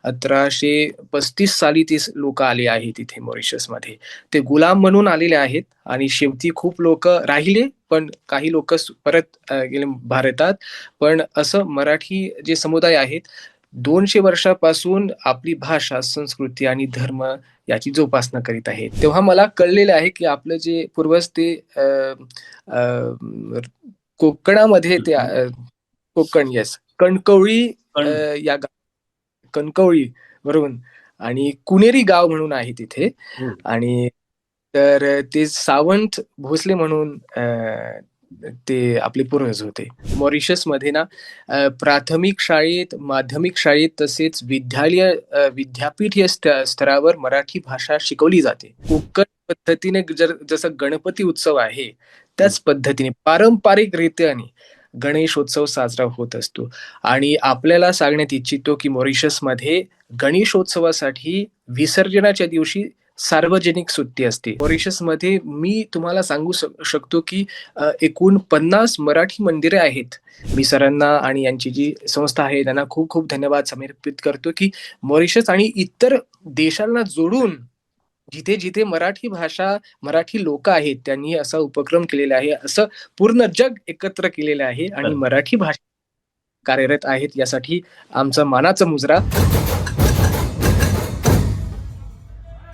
1835 साली ती लोक आले आहेत तिथे मॉरिशसमध्ये. ते गुलाम म्हणून आलेले आहेत आणि शेवटी खूप लोक राहिले, पण काही लोक परत गेले भारतात. पण असं मराठी जे समुदाय आहेत 200 वर्षापासून आपली भाषा, संस्कृती आणि धर्म याची जोपासना करीत आहेत. तेव्हा मला कळलेलं आहे, की आपलं जे पूर्वज ते कोकणामध्ये हं, ते हं. कोकण येस. कणकवळी अ, पण या कणकवळी बरोबर आणि कुणेरी गाव म्हणून आहे तिथे हो. आणि तर ते सावंत भोसले म्हणून ते आपले पूर्वज होते. मॉरिशसमध्ये ना प्राथमिक शाळेत, माध्यमिक शाळेत तसेच विद्यापीठ या स्तरावर मराठी भाषा शिकवली जाते. कोकण पद्धतीने जसं गणपती उत्सव आहे, हं. त्याच पद्धतीने पारंपरिक रीत्याने गणेशोत्सव साजरा होत असतो. आणि आपल्याला सांगण्यात इच्छितो, की मॉरिशसमध्ये गणेशोत्सवासाठी विसर्जनाच्या दिवशी सार्वजनिक सुट्टी असते. मॉरिशसमध्ये मी तुम्हाला सांगू शकतो, की एकूण 50 मराठी मंदिरे आहेत. मी सरांना आणि यांची जी संस्था आहे त्यांना खूप-खूप धन्यवाद समर्पित करतो, की मॉरिशस आणि इतर देशांना जोडून जिथे-जिथे मराठी भाषा, मराठी लोकं आहेत, त्यांनी असा उपक्रम केलेला आहे. असं पूर्ण जग एकत्र केलेलं आहे आणि खरं. मराठी भाषा कार्यरत आहेत यासाठी आमचा मानाचा मुजरा.